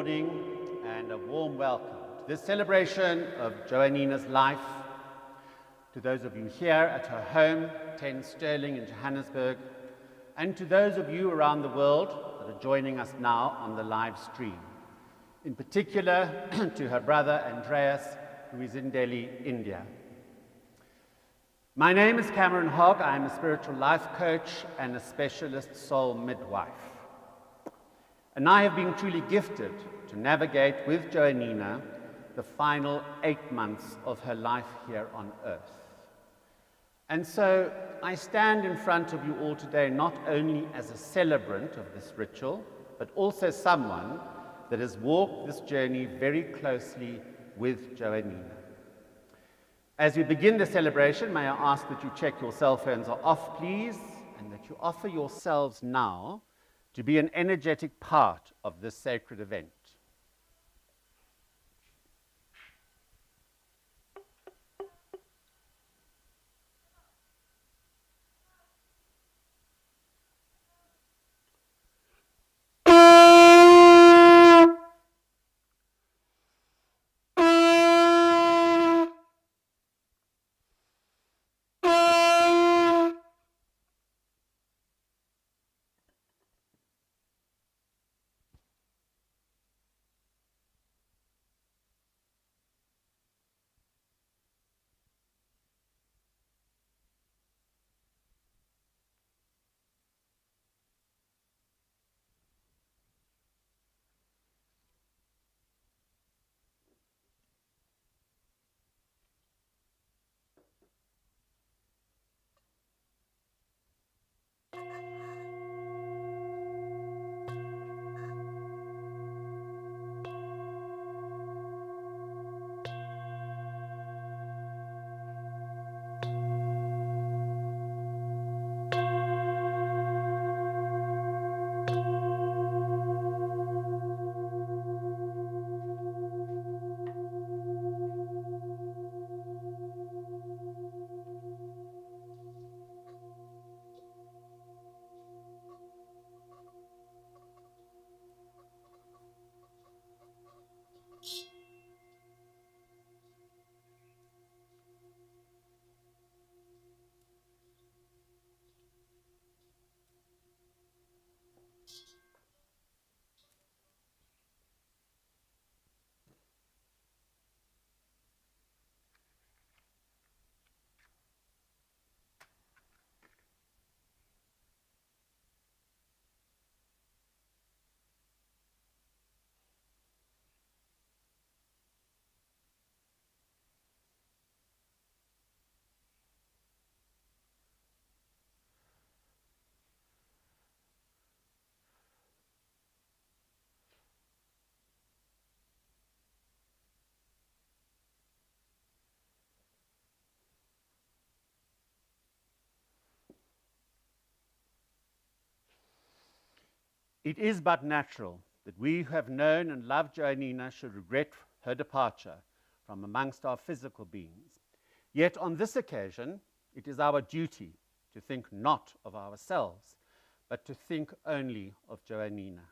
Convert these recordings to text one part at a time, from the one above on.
morning and a warm welcome to this celebration of Joanina's life. To those of you here at her home, 10 Sterling in Johannesburg, and to those of you around the world that are joining us now on the live stream. In particular, to her brother Andreas, who is in Delhi, India. My name is Cameron Hogg. I am a spiritual life coach and a specialist soul midwife. And I have been truly gifted to navigate with Joanina the final 8 months of her life here on earth. And so I stand in front of you all today not only as a celebrant of this ritual, but also someone that has walked this journey very closely with Joanina. As we begin the celebration, may I ask that you check your cell phones are off, please, and that you offer yourselves now to be an energetic part of this sacred event. It is but natural that we who have known and loved Joanina should regret her departure from amongst our physical beings. Yet on this occasion, it is our duty to think not of ourselves, but to think only of Joanina.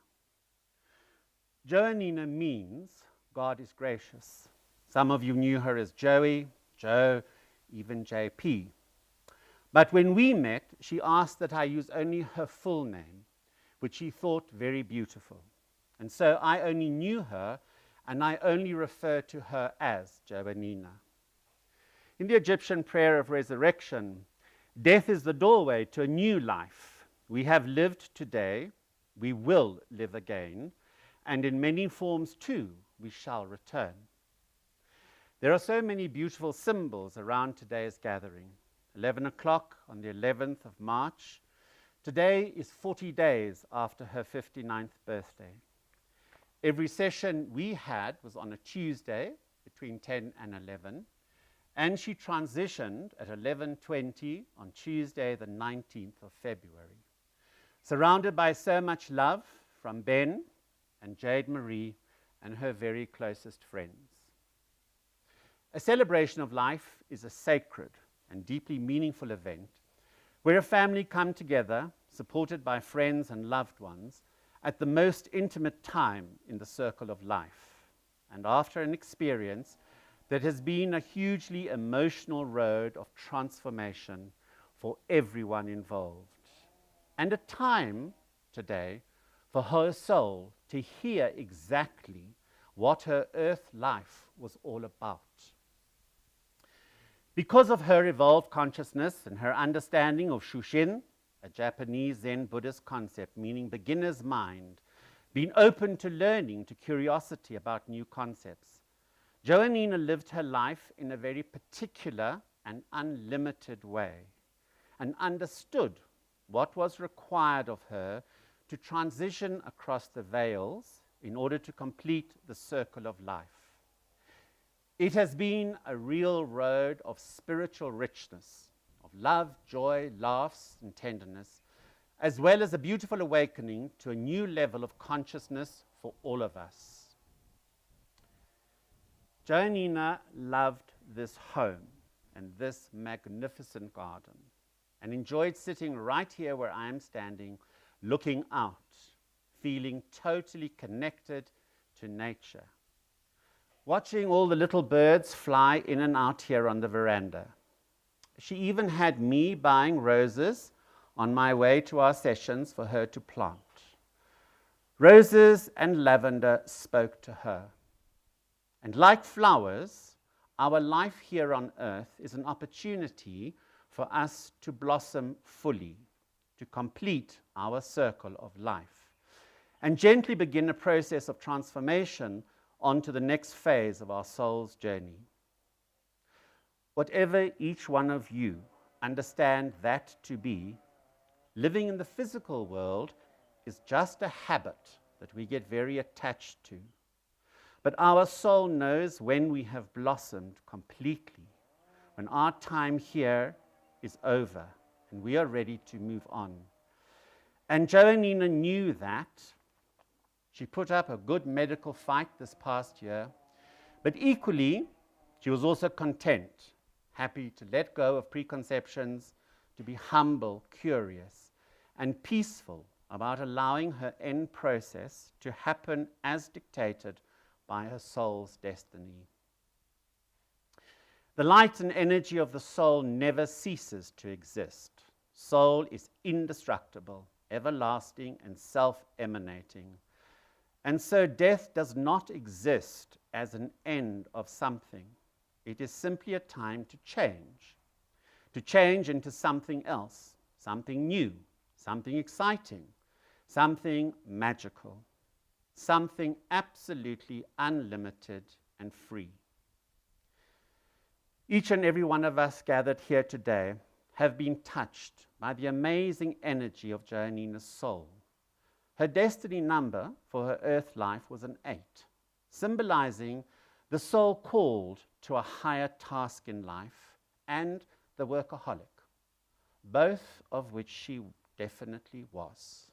Joanina means God is gracious. Some of you knew her as Joey, Joe, even JP. But when we met, she asked that I use only her full name, which she thought very beautiful. And so I only knew her, and I only refer to her as Joanina. In the Egyptian prayer of resurrection, death is the doorway to a new life. We have lived today, we will live again, and in many forms too, we shall return. There are so many beautiful symbols around today's gathering. 11 o'clock on the 11th of March, today is 40 days after her 59th birthday. Every session we had was on a Tuesday between 10 and 11, and she transitioned at 11:20 on Tuesday, the 19th of February, surrounded by so much love from Ben and Jade Marie and her very closest friends. A celebration of life is a sacred and deeply meaningful event where a family come together, supported by friends and loved ones, at the most intimate time in the circle of life, and after an experience that has been a hugely emotional road of transformation for everyone involved, and a time today for her soul to hear exactly what her earth life was all about. Because of her evolved consciousness and her understanding of Shushin, a Japanese Zen Buddhist concept meaning beginner's mind, being open to learning, to curiosity about new concepts, Joanina lived her life in a very particular and unlimited way, and understood what was required of her to transition across the veils in order to complete the circle of life. It has been a real road of spiritual richness, of love, joy, laughs, and tenderness, as well as a beautiful awakening to a new level of consciousness for all of us. Joanina loved this home and this magnificent garden, and enjoyed sitting right here where I am standing, looking out, feeling totally connected to nature, watching all the little birds fly in and out here on the veranda. She even had me buying roses on my way to our sessions for her to plant. Roses and lavender spoke to her. And like flowers, our life here on earth is an opportunity for us to blossom fully, to complete our circle of life, and gently begin a process of transformation onto the next phase of our soul's journey. Whatever each one of you understand that to be, living in the physical world is just a habit that we get very attached to. But our soul knows when we have blossomed completely, when our time here is over and we are ready to move on. And Joanina knew that. She put up a good medical fight this past year, but equally, she was also content, happy to let go of preconceptions, to be humble, curious, and peaceful about allowing her end process to happen as dictated by her soul's destiny. The light and energy of the soul never ceases to exist. Soul is indestructible, everlasting, and self-emanating. And so death does not exist as an end of something. It is simply a time to change into something else, something new, something exciting, something magical, something absolutely unlimited and free. Each and every one of us gathered here today have been touched by the amazing energy of Joanina's soul. Her destiny number for her earth life was an 8, symbolizing the soul called to a higher task in life and the workaholic, both of which she definitely was.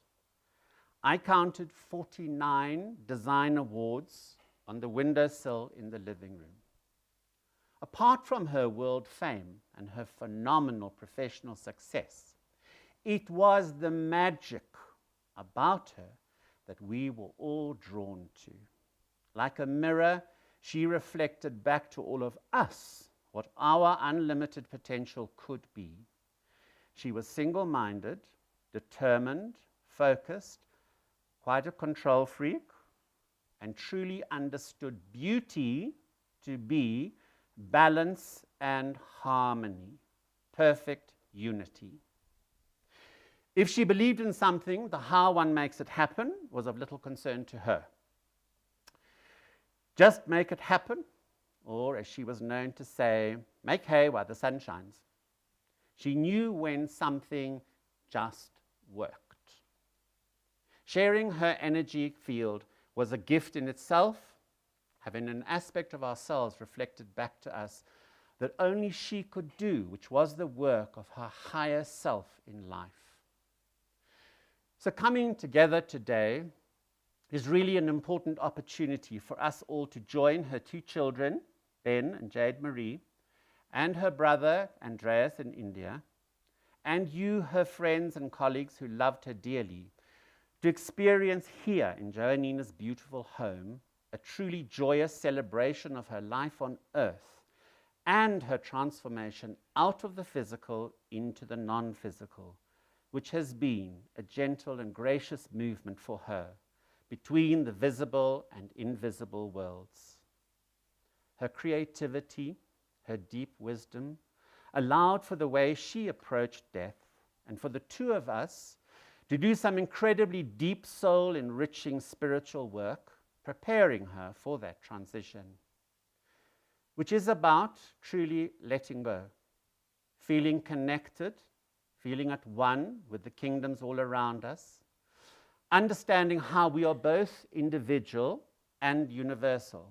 I counted 49 design awards on the windowsill in the living room. Apart from her world fame and her phenomenal professional success, it was the magic about her that we were all drawn to. Like a mirror, she reflected back to all of us what our unlimited potential could be. She was single-minded, determined, focused, quite a control freak, and truly understood beauty to be balance and harmony, perfect unity. If she believed in something, the how one makes it happen was of little concern to her. Just make it happen, or as she was known to say, make hay while the sun shines. She knew when something just worked. Sharing her energy field was a gift in itself, having an aspect of ourselves reflected back to us that only she could do, which was the work of her higher self in life. So coming together today is really an important opportunity for us all to join her 2 children, Ben and Jade Marie, and her brother Andreas in India, and you, her friends and colleagues who loved her dearly, to experience here in Joanina's beautiful home a truly joyous celebration of her life on earth and her transformation out of the physical into the non-physical, which has been a gentle and gracious movement for her between the visible and invisible worlds. Her creativity, her deep wisdom, allowed for the way she approached death, and for the two of us to do some incredibly deep soul-enriching spiritual work, preparing her for that transition, which is about truly letting go, feeling connected, feeling at one with the kingdoms all around us, understanding how we are both individual and universal.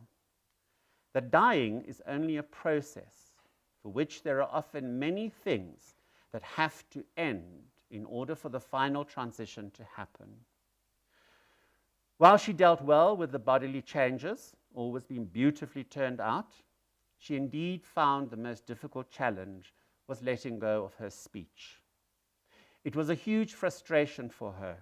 That dying is only a process for which there are often many things that have to end in order for the final transition to happen. While she dealt well with the bodily changes, always been beautifully turned out, she indeed found the most difficult challenge was letting go of her speech. It was a huge frustration for her.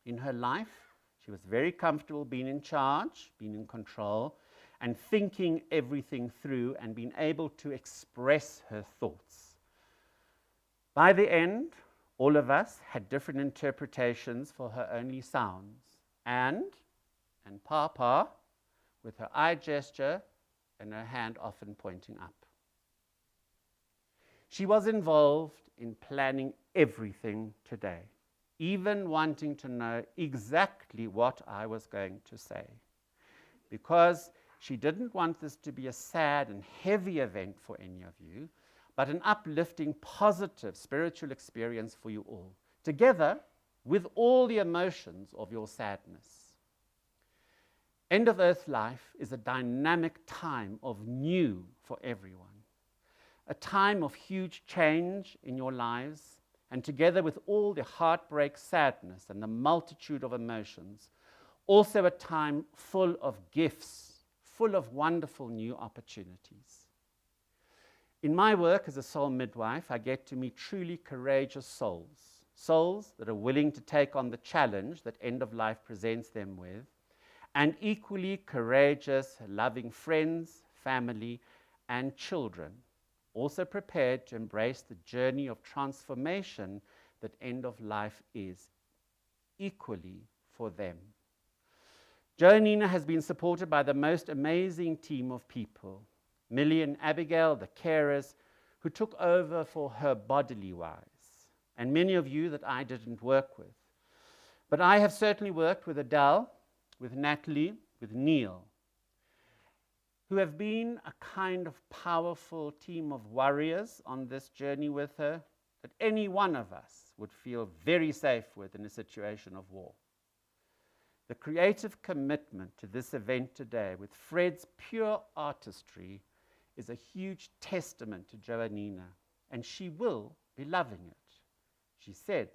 In her life, she was very comfortable being in charge, being in control, and thinking everything through and being able to express her thoughts. By the end, all of us had different interpretations for her only sounds, and Papa, with her eye gesture and her hand often pointing up. She was involved in planning everything today, even wanting to know exactly what I was going to say, because she didn't want this to be a sad and heavy event for any of you, but an uplifting, positive spiritual experience for you all, together with all the emotions of your sadness. End of earth life is a dynamic time of new for everyone, a time of huge change in your lives, and together with all the heartbreak, sadness, and the multitude of emotions, also a time full of gifts, full of wonderful new opportunities. In my work as a soul midwife, I get to meet truly courageous souls, souls that are willing to take on the challenge that end of life presents them with, and equally courageous, loving friends, family, and children, also prepared to embrace the journey of transformation that end of life is, equally for them. Joanina has been supported by the most amazing team of people, Millie and Abigail, the carers, who took over for her bodily wise, and many of you that I didn't work with. But I have certainly worked with Adele, with Natalie, with Neil, who have been a kind of powerful team of warriors on this journey with her that any one of us would feel very safe with in a situation of war. The creative commitment to this event today with Fred's pure artistry is a huge testament to Joanina, and she will be loving it. She said,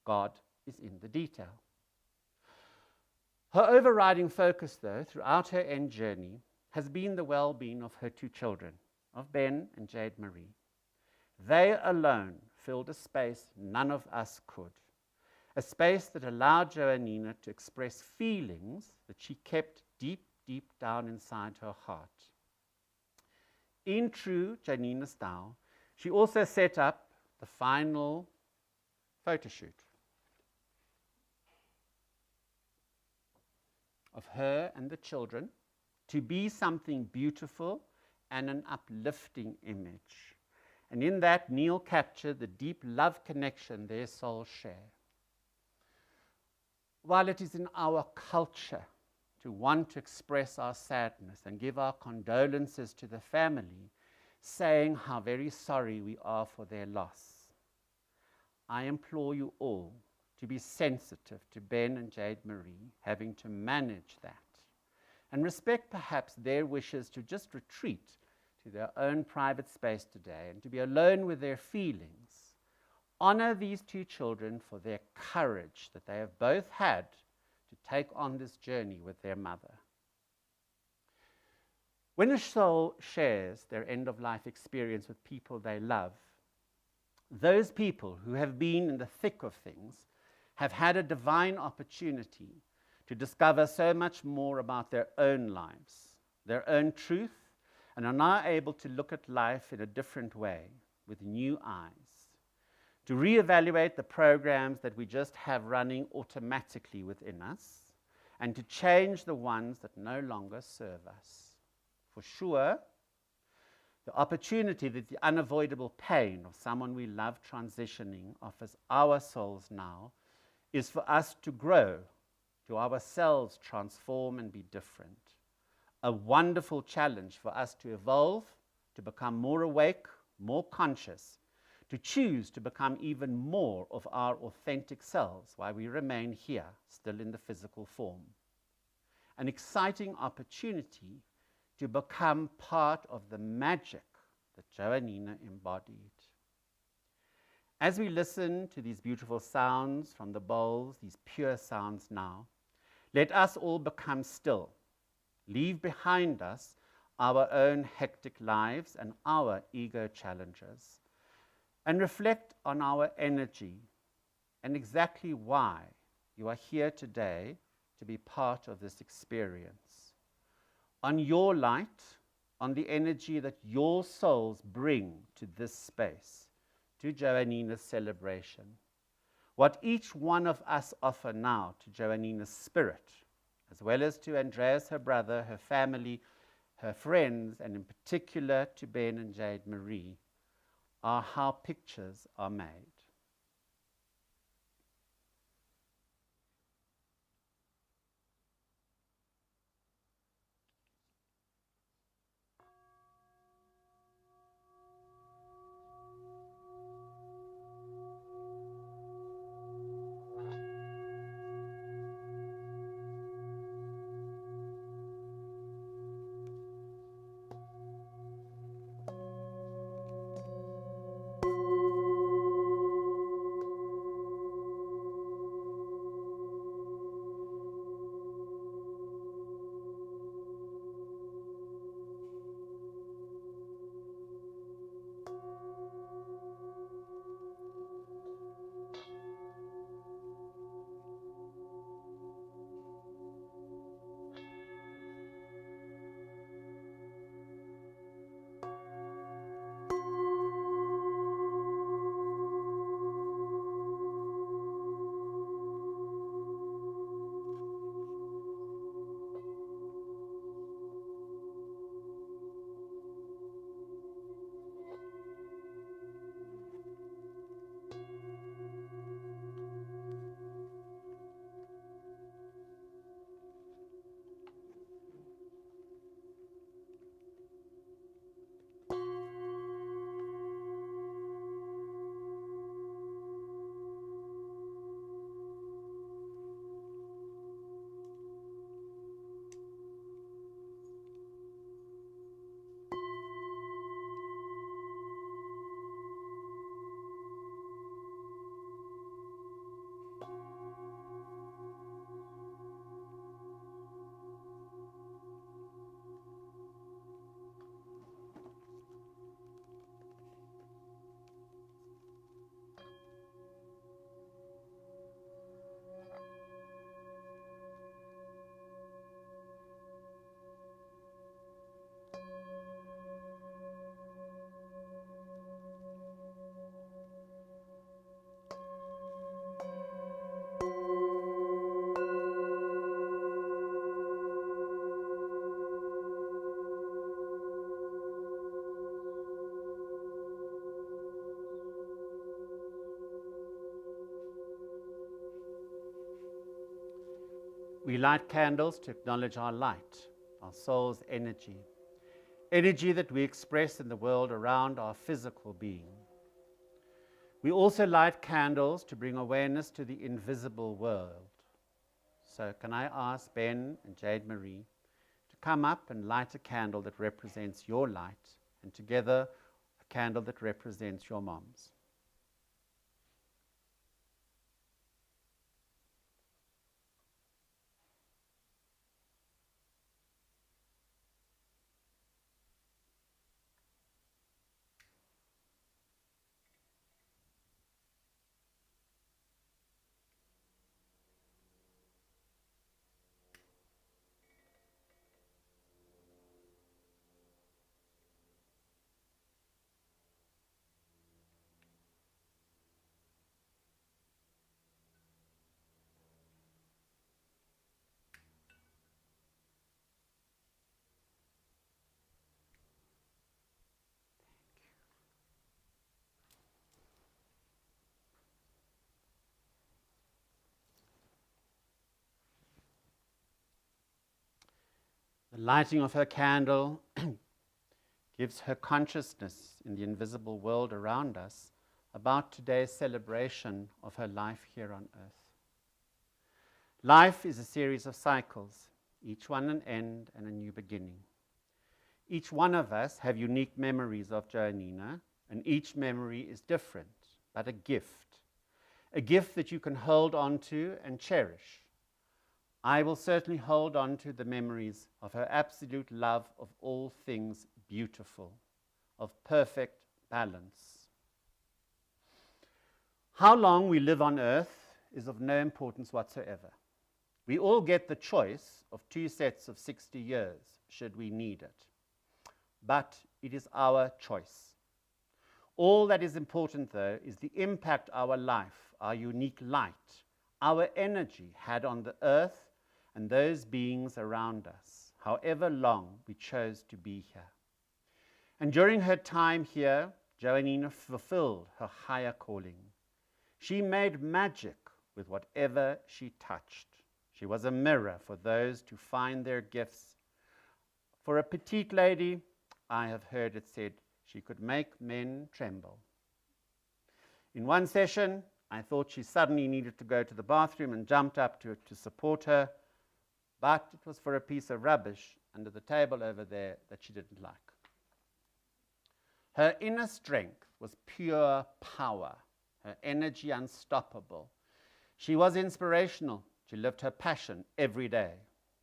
God is in the detail. Her overriding focus, though, throughout her end journey has been the well-being of her two children, of Ben and Jade Marie. They alone filled a space none of us could, a space that allowed Joanina to express feelings that she kept deep, deep down inside her heart. In true Joanina style, she also set up the final photo shoot of her and the children to be something beautiful and an uplifting image. And in that, Neil captured the deep love connection their souls share. While it is in our culture to want to express our sadness and give our condolences to the family, saying how very sorry we are for their loss, I implore you all to be sensitive to Ben and Jade Marie having to manage that, and respect perhaps their wishes to just retreat to their own private space today and to be alone with their feelings. Honor these two children for their courage that they have both had to take on this journey with their mother. When a soul shares their end-of-life experience with people they love, those people who have been in the thick of things have had a divine opportunity to discover so much more about their own lives, their own truth, and are now able to look at life in a different way, with new eyes, to reevaluate the programs that we just have running automatically within us, and to change the ones that no longer serve us. For sure, the opportunity that the unavoidable pain of someone we love transitioning offers our souls now is for us to grow, to ourselves transform and be different. A wonderful challenge for us to evolve, to become more awake, more conscious, to choose to become even more of our authentic selves while we remain here, still in the physical form. An exciting opportunity to become part of the magic that Joanina embodied. As we listen to these beautiful sounds from the bowls, these pure sounds now, let us all become still, leave behind us our own hectic lives and our ego challenges, and reflect on our energy and exactly why you are here today to be part of this experience. On your light, on the energy that your souls bring to this space, to Joanina's celebration. What each one of us offer now to Joanina's spirit, as well as to Andreas, her brother, her family, her friends, and in particular to Ben and Jade Marie, are how pictures are made. We light candles to acknowledge our light, our soul's energy, energy that we express in the world around our physical being. We also light candles to bring awareness to the invisible world. So can I ask Ben and Jade Marie to come up and light a candle that represents your light, and together a candle that represents your mom's. The lighting of her candle gives her consciousness in the invisible world around us about today's celebration of her life here on earth. Life is a series of cycles, each one an end and a new beginning. Each one of us have unique memories of Joanina, and each memory is different, but a gift that you can hold on to and cherish. I will certainly hold on to the memories of her absolute love of all things beautiful, of perfect balance. How long we live on earth is of no importance whatsoever. We all get the choice of 2 sets of 60 years, should we need it. But it is our choice. All that is important, though, is the impact our life, our unique light, our energy had on the earth and those beings around us, however long we chose to be here. And during her time here, Joanina fulfilled her higher calling. She made magic with whatever she touched. She was a mirror for those to find their gifts. For a petite lady, I have heard it said, she could make men tremble. In one session, I thought she suddenly needed to go to the bathroom and jumped up to support her, but it was for a piece of rubbish under the table over there that she didn't like. Her inner strength was pure power, her energy unstoppable. She was inspirational. She lived her passion every day,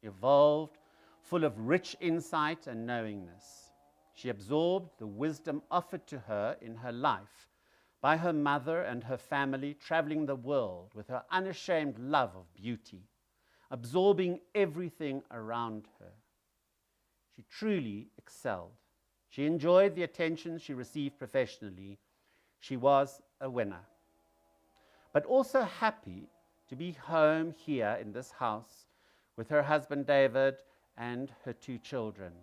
evolved, full of rich insight and knowingness. She absorbed the wisdom offered to her in her life by her mother and her family, traveling the world with her unashamed love of beauty, absorbing everything around her. She truly excelled. She enjoyed the attention she received professionally. She was a winner, but also happy to be home here in this house with her husband David and her 2 children,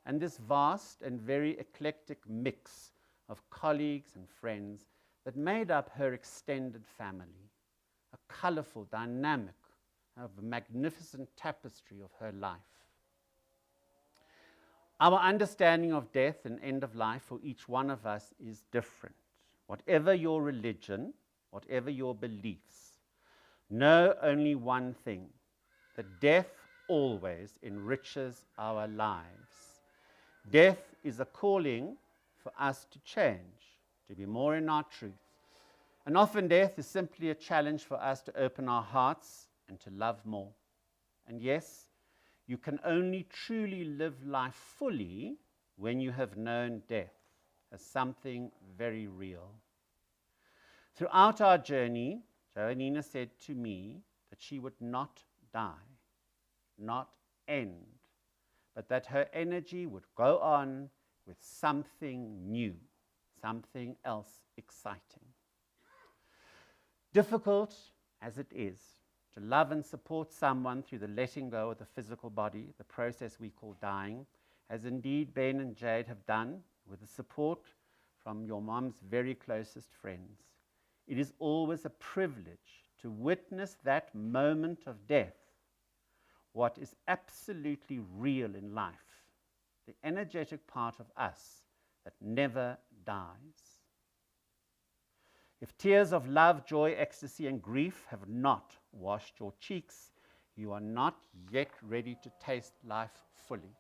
and this vast and very eclectic mix of colleagues and friends that made up her extended family, a colorful dynamic of a magnificent tapestry of her life. Our understanding of death and end of life for each one of us is different. Whatever your religion, whatever your beliefs, know only one thing, that death always enriches our lives. Death is a calling for us to change, to be more in our truth. And often death is simply a challenge for us to open our hearts and to love more. And yes, you can only truly live life fully when you have known death as something very real. Throughout our journey, Joanina said to me that she would not die, not end, but that her energy would go on with something new, something else exciting. Difficult as it is to love and support someone through the letting go of the physical body, the process we call dying, as indeed Ben and Jade have done with the support from your mom's very closest friends. It is always a privilege to witness that moment of death, what is absolutely real in life, the energetic part of us that never dies. If tears of love, joy, ecstasy, and grief have not washed your cheeks, you are not yet ready to taste life fully.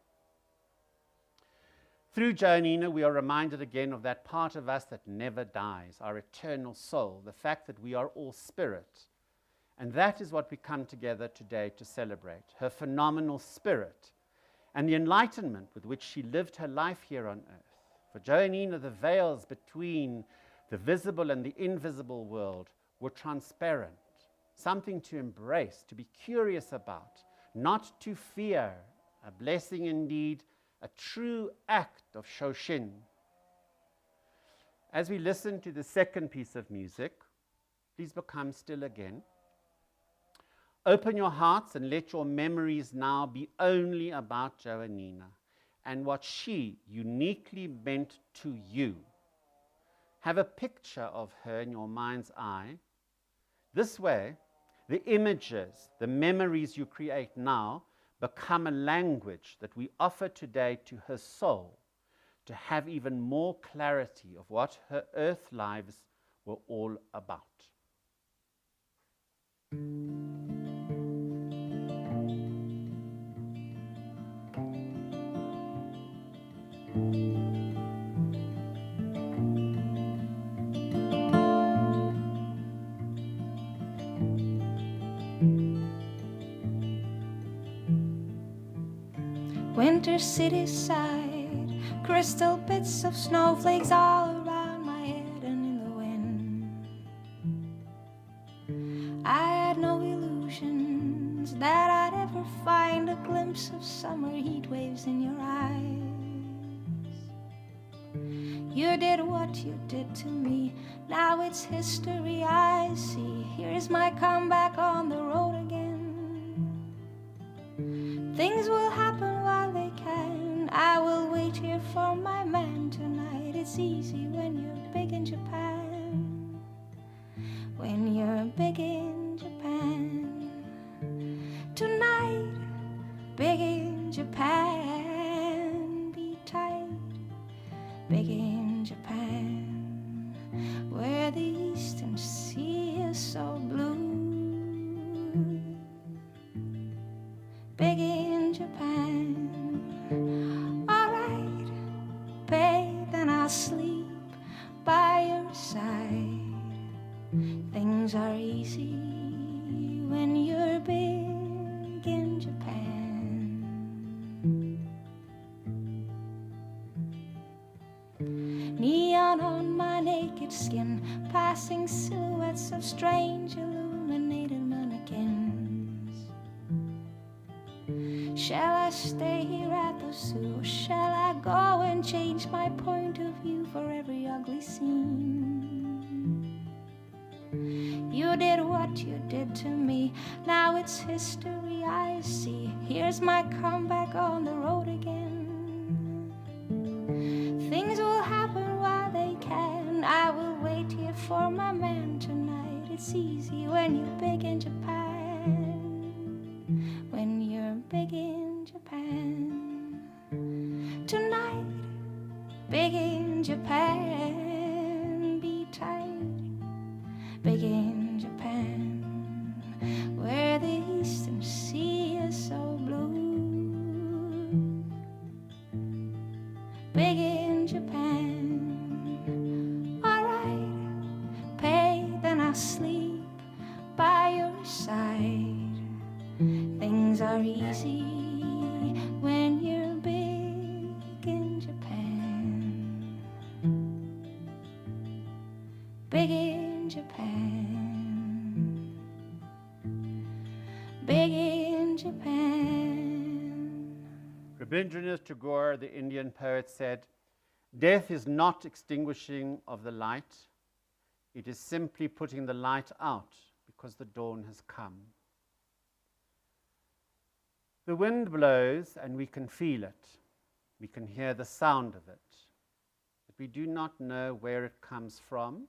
Through Joanina, we are reminded again of that part of us that never dies, our eternal soul, the fact that we are all spirit. And that is what we come together today to celebrate, her phenomenal spirit and the enlightenment with which she lived her life here on earth. For Joanina, the veils between the visible and the invisible world were transparent, something to embrace, to be curious about, not to fear, a blessing indeed, a true act of Shoshin. As we listen to the second piece of music, please become still again. Open your hearts and let your memories now be only about Joanina and what she uniquely meant to you. Have a picture of her in your mind's eye. This way, the images, the memories you create now become a language that we offer today to her soul, to have even more clarity of what her earth lives were all about. Winter city side, crystal bits of snowflakes all around my head and in the wind. I had no illusions that I'd ever find a glimpse of summer heat waves in your eyes. You did what you did to me, now it's history I see. Here's my comeback on the road again. Things will happen while they can. I will wait here for my man tonight. It's easy when you're big in Japan. When you're big in Japan. Tonight, big in Japan. Be tight, big in Japan. Where the eastern sea is so blue. Big in Japan. Alright, babe, then I'll sleep by your side. Things are easy when you're big in Japan. Neon on my naked skin, passing silhouettes of strange illuminated mannequins. Shall I stay here at the zoo, or shall I go and change my point of view for every ugly scene? You did what you did to me, now it's history I see. Here's my comeback on the road again. Things will happen while they can. I will wait here for my man tonight. It's easy when you're big in Japan. When you're big in Japan. Tonight, big in Japan. Be tight, big in Japan. Where the eastern sea is so blue. Big in Japan. Alright, pay, then I'll sleep by your side. Things are easy when you're big in Japan. Big in Japan. Big in Japan. Rabindranath Tagore, the Indian poet, said, "Death is not extinguishing of the light. It is simply putting the light out because the dawn has come." The wind blows and we can feel it. We can hear the sound of it. But we do not know where it comes from,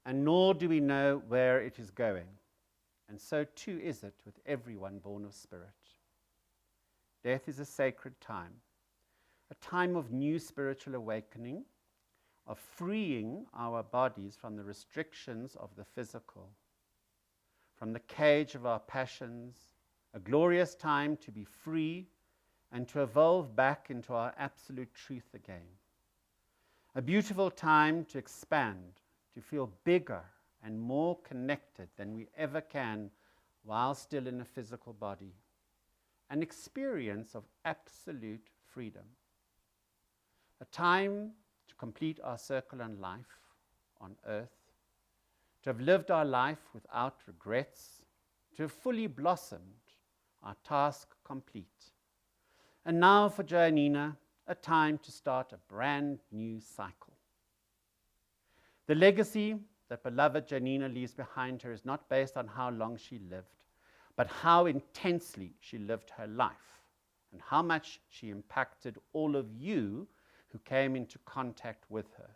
and nor do we know where it is going. And so too is it with everyone born of spirit. Death is a sacred time, a time of new spiritual awakening, of freeing our bodies from the restrictions of the physical, from the cage of our passions, a glorious time to be free and to evolve back into our absolute truth again. A beautiful time to expand, to feel bigger and more connected than we ever can while still in a physical body. An experience of absolute freedom. A time to complete our circle in life on earth, to have lived our life without regrets, to have fully blossomed, our task complete. And now for Joanina, a time to start a brand new cycle. The legacy that beloved Joanina leaves behind her is not based on how long she lived, but how intensely she lived her life and how much she impacted all of you who came into contact with her.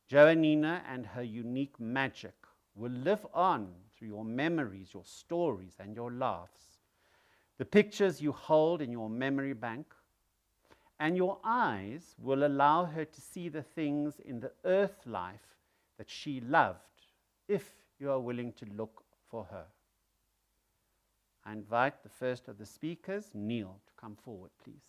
Joanina and her unique magic will live on through your memories, your stories, and your laughs. the pictures you hold in your memory bank, and your eyes will allow her to see the things in the earth life that she loved, if you are willing to look for her. I invite the first of the speakers, Neil, to come forward, please.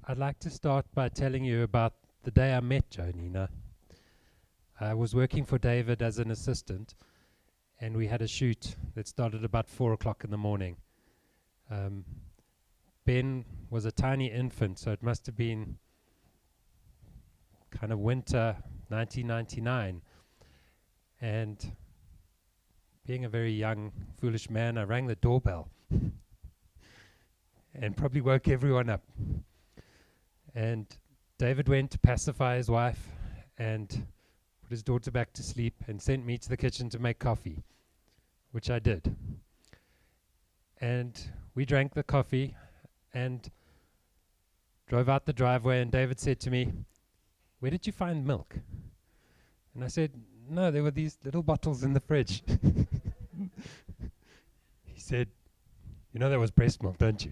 I'd like to start by telling you about the day I met Joanina. I was working for David as an assistant, and we had a shoot that started about 4 o'clock in the morning. Ben was a tiny infant, so it must have been kind of winter 1999. And being a very young, foolish man, I rang the doorbell and probably woke everyone up. And David went to pacify his wife and put his daughter back to sleep and sent me to the kitchen to make coffee, which I did. And we drank the coffee and drove out the driveway, and David said to me, "Where did you find milk?" And I said, "No, there were these little bottles in the fridge." He said, "You know that was breast milk, don't you?"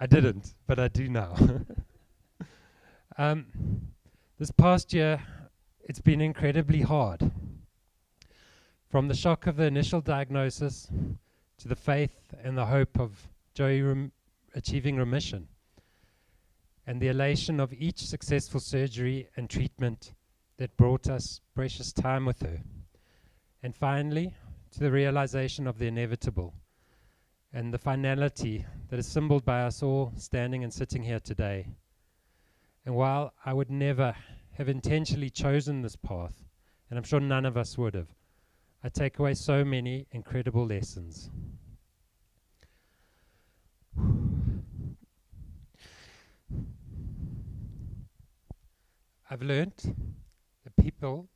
I didn't, but I do now. This past year, it's been incredibly hard. From the shock of the initial diagnosis to the faith and the hope of Joey achieving remission, and the elation of each successful surgery and treatment that brought us precious time with her, and finally to the realization of the inevitable and the finality that is symbolized by us all standing and sitting here today. And while I would never have intentionally chosen this path, and I'm sure none of us would have, I take away so many incredible lessons. I've learned that people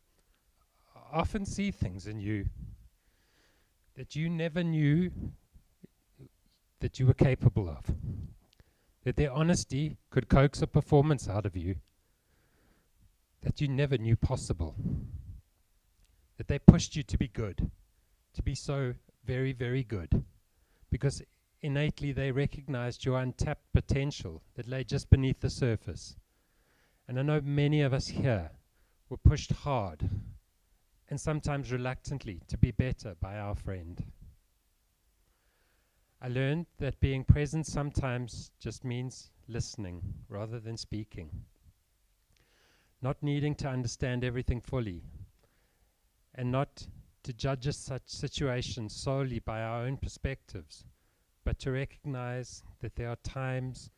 often see things in you that you never knew that you were capable of. That their honesty could coax a performance out of you that you never knew possible. That they pushed you to be good, to be so very, very good, because innately they recognized your untapped potential that lay just beneath the surface. And I know many of us here were pushed hard and sometimes reluctantly to be better by our friend. I learned that being present sometimes just means listening rather than speaking. Not needing to understand everything fully, and not to judge such situations solely by our own perspectives, but to recognize that there are times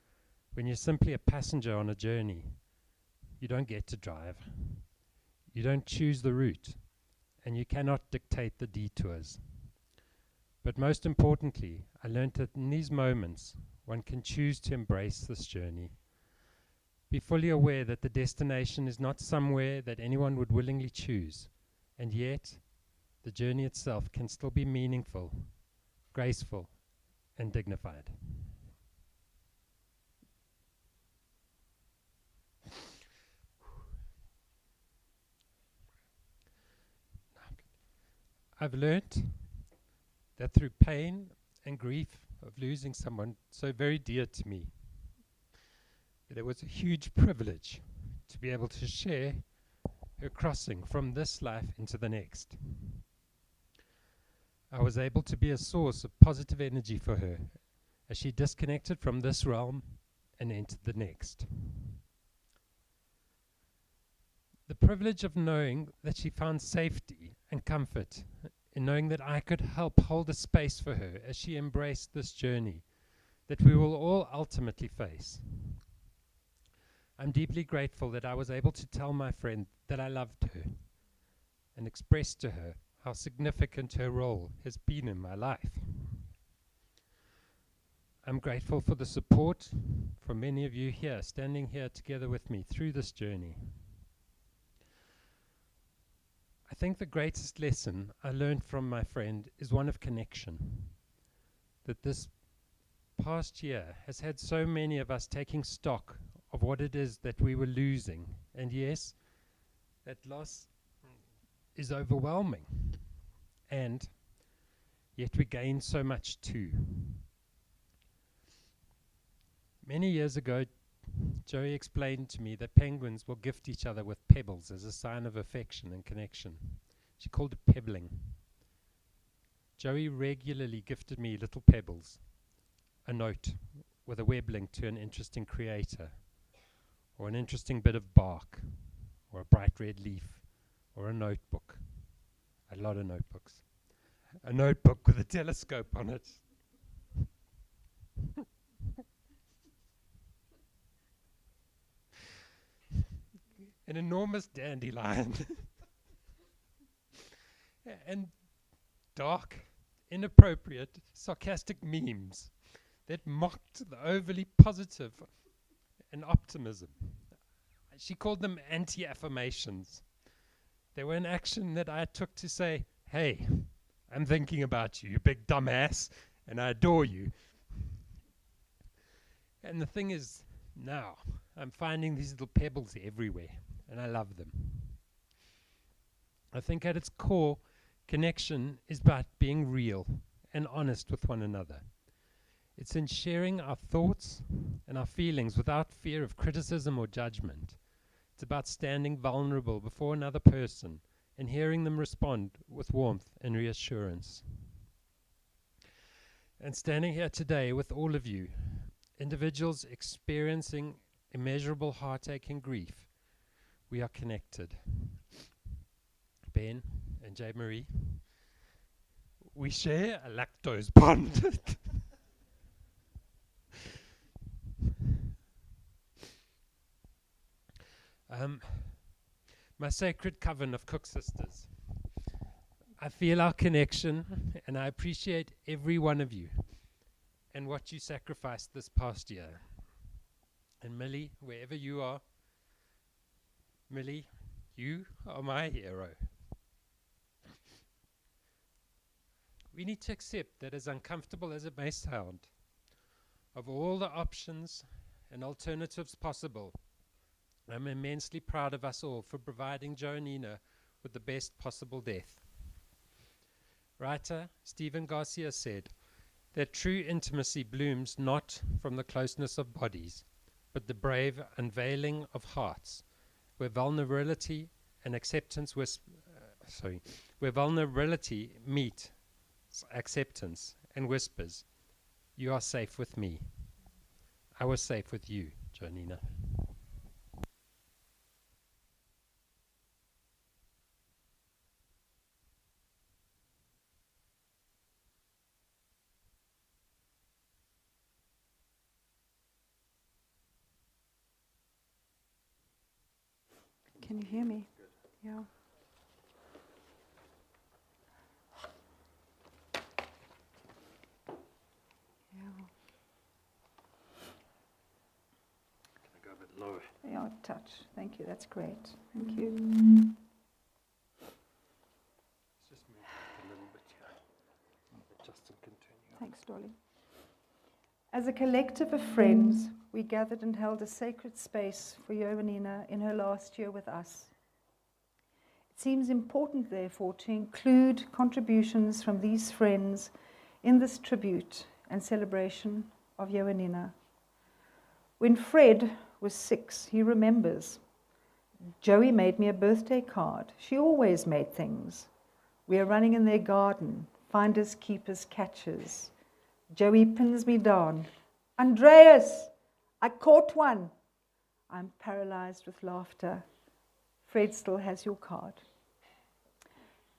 when you're simply a passenger on a journey. You don't get to drive. You don't choose the route, and you cannot dictate the detours. But most importantly, I learned that in these moments, one can choose to embrace this journey. Be fully aware that the destination is not somewhere that anyone would willingly choose, and yet the journey itself can still be meaningful, graceful, and dignified. I've learned that through pain and grief of losing someone so very dear to me, that it was a huge privilege to be able to share her crossing from this life into the next. I was able to be a source of positive energy for her as she disconnected from this realm and entered the next. The privilege of knowing that she found safety and comfort in knowing that I could help hold a space for her as she embraced this journey that we will all ultimately face. I'm deeply grateful that I was able to tell my friend that I loved her and express to her how significant her role has been in my life. I'm grateful for the support from many of you here, standing here together with me through this journey. I think the greatest lesson I learned from my friend is one of connection. That this past year has had so many of us taking stock of what it is that we were losing. And yes, that loss is overwhelming. And yet we gain so much too. Many years ago, Joey explained to me that penguins will gift each other with pebbles as a sign of affection and connection. She called it pebbling. Joey regularly gifted me little pebbles, a note with a web link to an interesting creator, or an interesting bit of bark, or a bright red leaf, or a notebook. A lot of notebooks. A notebook with a telescope on it. An enormous dandelion. And dark, inappropriate, sarcastic memes that mocked the overly positive and optimism. She called them anti-affirmations. They were an action that I took to say, hey, I'm thinking about you, you big dumbass, and I adore you. And the thing is, now, I'm finding these little pebbles everywhere, and I love them. I think at its core, connection is about being real and honest with one another. It's in sharing our thoughts and our feelings without fear of criticism or judgment. It's about standing vulnerable before another person and hearing them respond with warmth and reassurance. And standing here today with all of you, individuals experiencing immeasurable heartache and grief, we are connected. Ben and J. Marie, we share a lactose bond. My sacred coven of Cook sisters. I feel our connection, and I appreciate every one of you and what you sacrificed this past year. And Millie, wherever you are, Millie, you are my hero. We need to accept that, as uncomfortable as it may sound, of all the options and alternatives possible, I'm immensely proud of us all for providing Joanina with the best possible death. Writer Stephen Garcia said that true intimacy blooms not from the closeness of bodies, but the brave unveiling of hearts, where vulnerability and acceptance where vulnerability meet acceptance and whispers, "You are safe with me. I was safe with you, Joanina." Can you hear me? Good. Yeah. Yeah. Can I go a bit lower? Yeah, touch. Thank you. That's great. Thank you. Let's just move a little bit here. Justin, continue. Thanks, Dolly. As a collective of friends, we gathered and held a sacred space for Joanina in her last year with us. It seems important, therefore, to include contributions from these friends in this tribute and celebration of Joanina. When Fred was 6, he remembers, "Joey made me a birthday card. She always made things. We are running in their garden, finders, keepers, catchers. Joey pins me down. Andreas, I caught one." I'm paralyzed with laughter. Fred still has your card.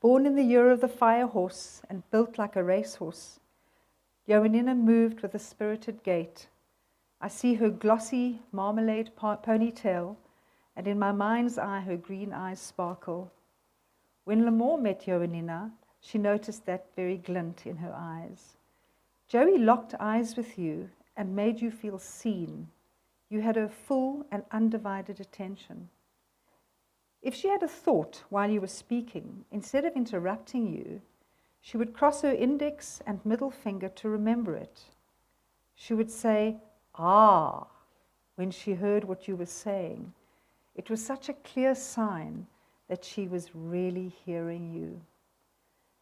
Born in the year of the fire horse and built like a racehorse, Joanina moved with a spirited gait. I see her glossy marmalade ponytail, and in my mind's eye her green eyes sparkle. When Lamore met Joanina, she noticed that very glint in her eyes. Joey locked eyes with you and made you feel seen. You had her full and undivided attention. If she had a thought while you were speaking, instead of interrupting you, she would cross her index and middle finger to remember it. She would say, "Ah," when she heard what you were saying. It was such a clear sign that she was really hearing you.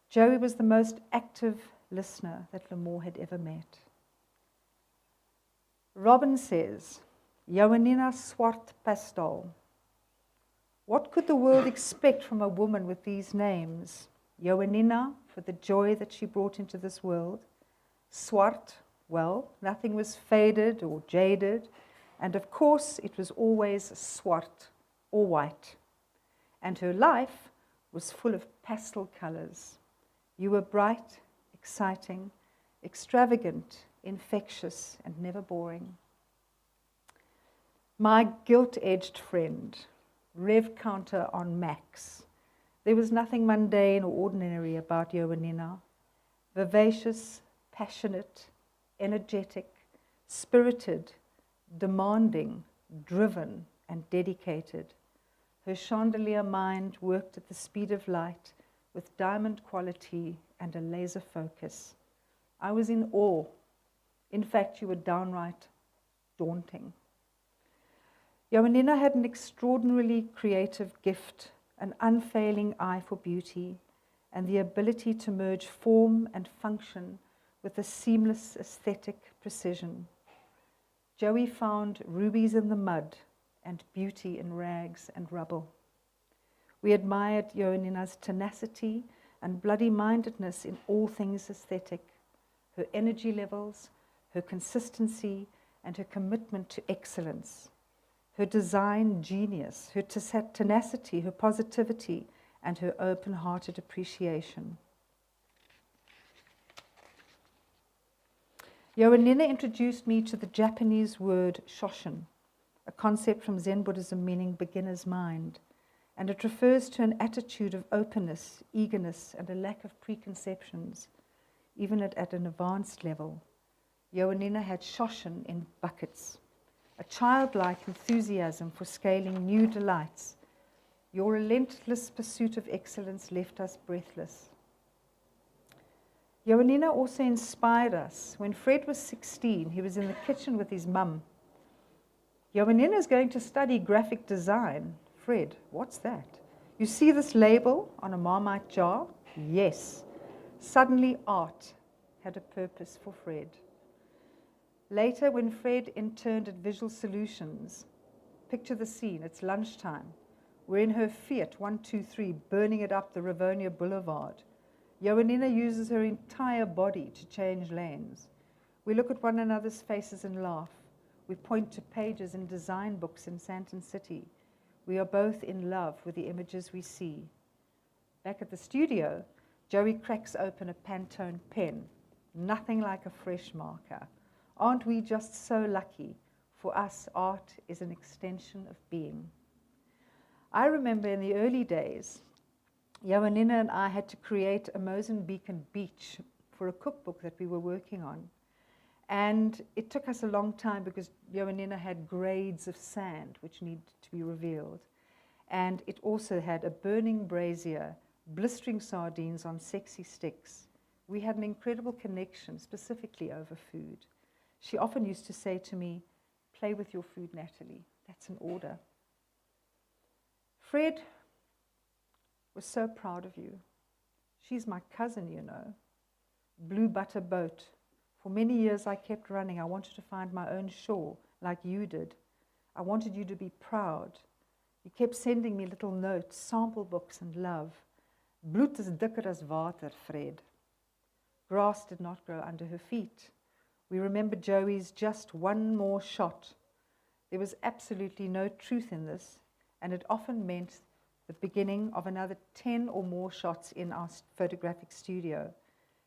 Joey was the most active listener that Lamore had ever met. Robin says, Joanina Pastoll. What could the world expect from a woman with these names? Joanina, for the joy that she brought into this world. Swart, well, nothing was faded or jaded. And of course, it was always swart or white. And her life was full of pastel colors. You were bright, exciting, extravagant, infectious, and never boring. My gilt-edged friend, Rev counter on max. There was nothing mundane or ordinary about Joanina. Vivacious, passionate, energetic, spirited, demanding, driven, and dedicated. Her chandelier mind worked at the speed of light with diamond quality and a laser focus. I was in awe. In fact, you were downright daunting. Joanina had an extraordinarily creative gift, an unfailing eye for beauty, and the ability to merge form and function with a seamless aesthetic precision. Joey found rubies in the mud and beauty in rags and rubble. We admired Joanina's tenacity and bloody-mindedness in all things aesthetic, her energy levels, her consistency, and her commitment to excellence, her design genius, her tenacity, her positivity, and her open-hearted appreciation. Joanina introduced me to the Japanese word shoshin, a concept from Zen Buddhism meaning beginner's mind, and it refers to an attitude of openness, eagerness, and a lack of preconceptions, even at an advanced level. Joanina had shoshin in buckets, a childlike enthusiasm for scaling new delights. Your relentless pursuit of excellence left us breathless. Joanina also inspired us. When Fred was 16, he was in the kitchen with his mum. Joanina is going to study graphic design. Fred, what's that? You see this label on a Marmite jar? Yes. Suddenly art had a purpose for Fred. Later, when Fred interned at Visual Solutions, picture the scene, it's lunchtime. We're in her Fiat 123, burning it up the Rivonia Boulevard. Joanina uses her entire body to change lanes. We look at one another's faces and laugh. We point to pages in design books in Sandton City. We are both in love with the images we see. Back at the studio, Joey cracks open a Pantone pen. Nothing like a fresh marker. Aren't we just so lucky? For us, art is an extension of being. I remember in the early days, Joanina and I had to create a Mozambican beach for a cookbook that we were working on. And it took us a long time because Joanina had grades of sand which needed to be revealed. And it also had a burning brazier, blistering sardines on sexy sticks. We had an incredible connection, specifically over food. She often used to say to me, "Play with your food, Natalie. That's an order." Fred was so proud of you. She's my cousin, you know. Blue butter boat. For many years I kept running. I wanted to find my own shore, like you did. I wanted you to be proud. You kept sending me little notes, sample books, and love. Bloed is dikker as water, Fred. Grass did not grow under her feet. We remember Joey's just one more shot. There was absolutely no truth in this, and it often meant the beginning of another 10 or more shots in our photographic studio.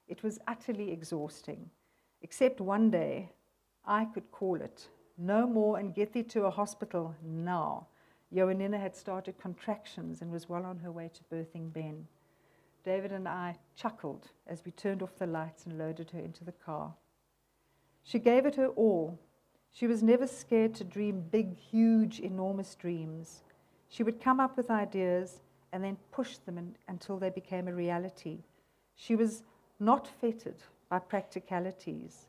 It was utterly exhausting, except one day I could call it. No more and get thee to a hospital now. Joanina had started contractions and was well on her way to birthing Ben. David and I chuckled as we turned off the lights and loaded her into the car. She gave it her all. She was never scared to dream big, huge, enormous dreams. She would come up with ideas and then push them until they became a reality. She was not fettered by practicalities.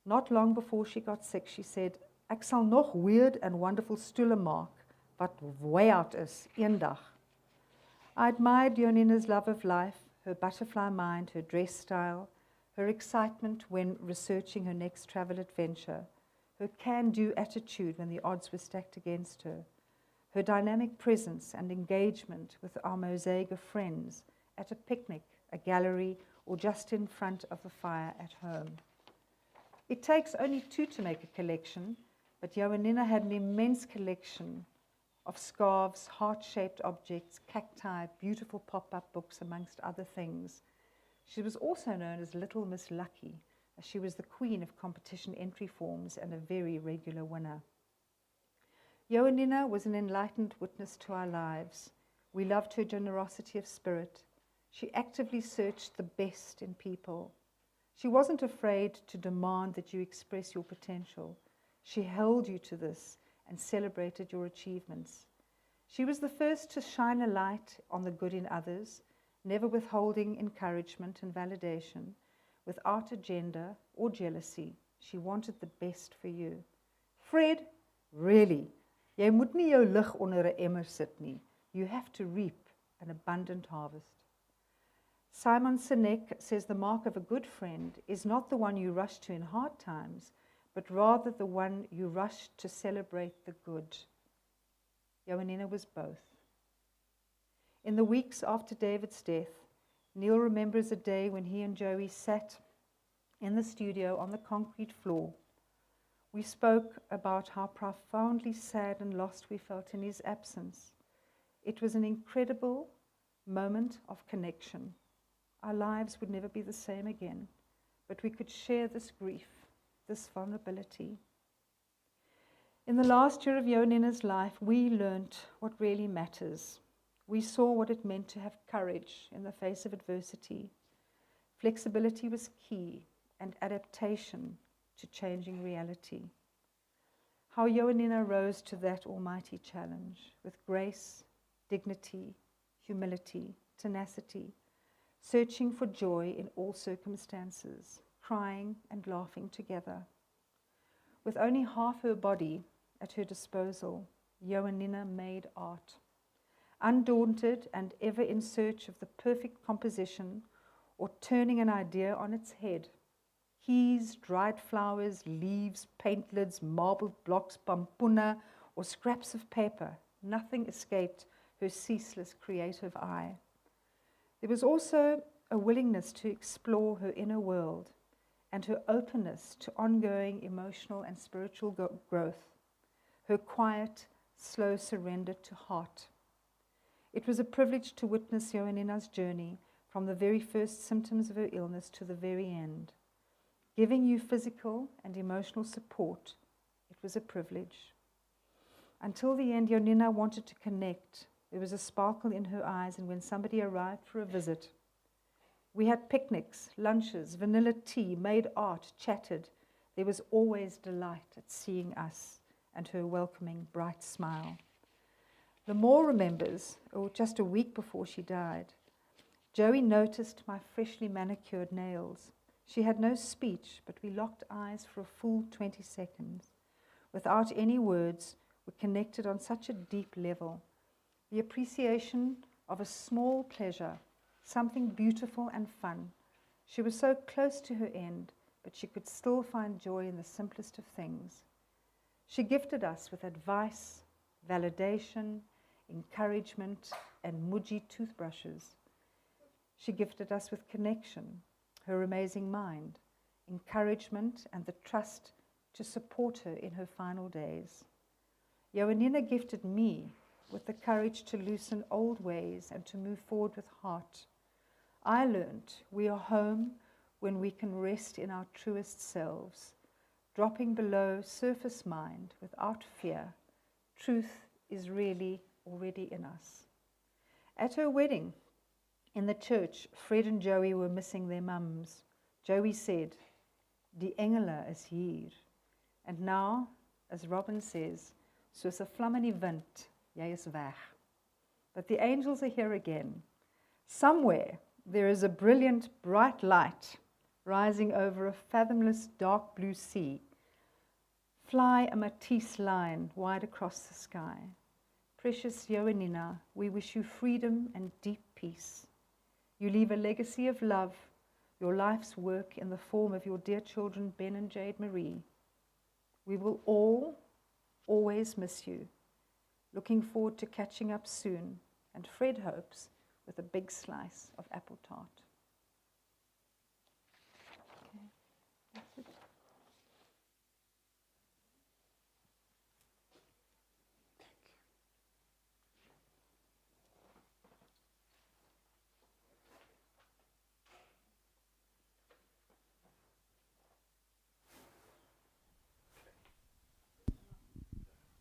Not long before she got sick, she said, "Ek sal nog weird and wonderful stoele maak wat way out is, eendag." I admired Joanina's love of life, her butterfly mind, her dress style, her excitement when researching her next travel adventure, her can-do attitude when the odds were stacked against her, her dynamic presence and engagement with our mosaic of friends at a picnic, a gallery, or just in front of the fire at home. It takes only two to make a collection, but Joanina had an immense collection of scarves, heart-shaped objects, cacti, beautiful pop-up books, amongst other things. She was also known as Little Miss Lucky, as she was the queen of competition entry forms and a very regular winner. Joanina was an enlightened witness to our lives. We loved her generosity of spirit. She actively searched the best in people. She wasn't afraid to demand that you express your potential. She held you to this and celebrated your achievements. She was the first to shine a light on the good in others, never withholding encouragement and validation, without agenda or jealousy. She wanted the best for you. Fred, really, jy moet nie jou lig onder 'n emmer sit nie. You have to reap an abundant harvest. Simon Sinek says the mark of a good friend is not the one you rush to in hard times, but rather the one you rush to celebrate the good. Joanina was both. In the weeks after David's death, Neil remembers a day when he and Joey sat in the studio on the concrete floor. We spoke about how profoundly sad and lost we felt in his absence. It was an incredible moment of connection. Our lives would never be the same again, but we could share this grief, this vulnerability. In the last year of Joanina's life, we learnt what really matters. We saw what it meant to have courage in the face of adversity. Flexibility was key, and adaptation to changing reality. How Joanina rose to that almighty challenge with grace, dignity, humility, tenacity, searching for joy in all circumstances, crying and laughing together. With only half her body at her disposal, Joanina made art. Undaunted and ever in search of the perfect composition or turning an idea on its head. Keys, dried flowers, leaves, paint lids, marble blocks, pampuna, or scraps of paper. Nothing escaped her ceaseless creative eye. There was also a willingness to explore her inner world and her openness to ongoing emotional and spiritual growth, her quiet, slow surrender to heart. It was a privilege to witness Joanina's journey from the very first symptoms of her illness to the very end. Giving you physical and emotional support, it was a privilege. Until the end, Joanina wanted to connect. There was a sparkle in her eyes, and when somebody arrived for a visit, we had picnics, lunches, vanilla tea, made art, chatted. There was always delight at seeing us and her welcoming, bright smile. Lamore remembers, just a week before she died, Joey noticed my freshly manicured nails. She had no speech, but we locked eyes for a full 20 seconds. Without any words, we connected on such a deep level. The appreciation of a small pleasure, something beautiful and fun. She was so close to her end, but she could still find joy in the simplest of things. She gifted us with advice, validation, encouragement, and Muji toothbrushes. She gifted us with connection, her amazing mind, encouragement, and the trust to support her in her final days. Joanina gifted me with the courage to loosen old ways and to move forward with heart. I learned we are home when we can rest in our truest selves, dropping below surface mind without fear. Truth is really already in us. At her wedding, in the church, Fred and Joey were missing their mums. Joey said, "Die engele is hier." And now, as Robin says, soos 'n vlam in die wind, Jy is weg. But the angels are here again. Somewhere there is a brilliant, bright light rising over a fathomless dark blue sea. Fly a Matisse line wide across the sky. Precious Joanina, we wish you freedom and deep peace. You leave a legacy of love, your life's work in the form of your dear children, Ben and Jade Marie. We will all always miss you. Looking forward to catching up soon, and Fred hopes with a big slice of apple tart. Okay, that's it.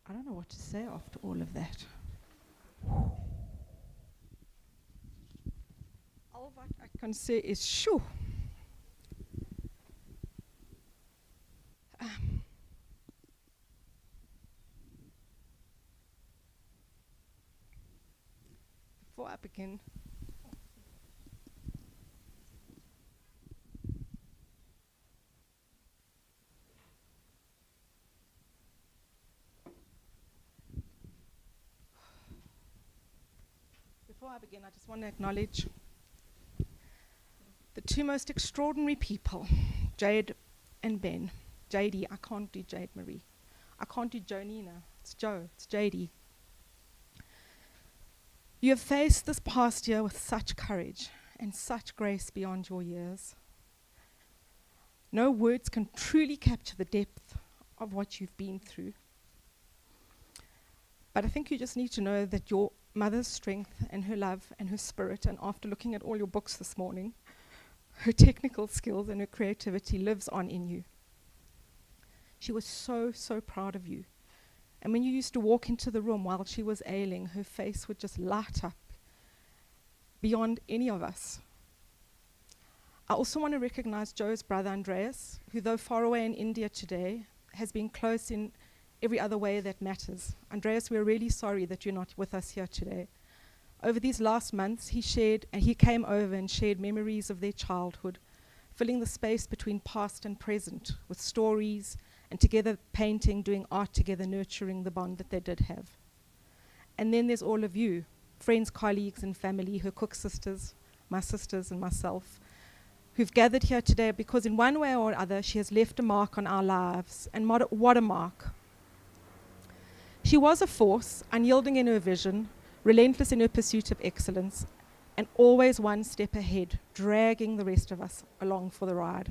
I don't know what to say after all of that. All what I can say is shoo. Before I begin, I just want to acknowledge the two most extraordinary people, Jade and Ben. Jadey, I can't do Jade Marie. I can't do Joanina. It's Joe, it's Jadey. You have faced this past year with such courage and such grace beyond your years. No words can truly capture the depth of what you've been through. But I think you just need to know that your mother's strength and her love and her spirit, and after looking at all your books this morning, her technical skills and her creativity lives on in you. She was so, so proud of you. And when you used to walk into the room while she was ailing, her face would just light up beyond any of us. I also want to recognize Joe's brother Andreas, who though far away in India today, has been close in every other way that matters. Andreas, we're really sorry that you're not with us here today. Over these last months, he came over and shared memories of their childhood, filling the space between past and present with stories, and together painting, doing art together, nurturing the bond that they did have. And then there's all of you, friends, colleagues, and family, her cook sisters, my sisters, and myself, who've gathered here today because in one way or other, she has left a mark on our lives. And what a mark. She was a force, unyielding in her vision, relentless in her pursuit of excellence, and always one step ahead, dragging the rest of us along for the ride.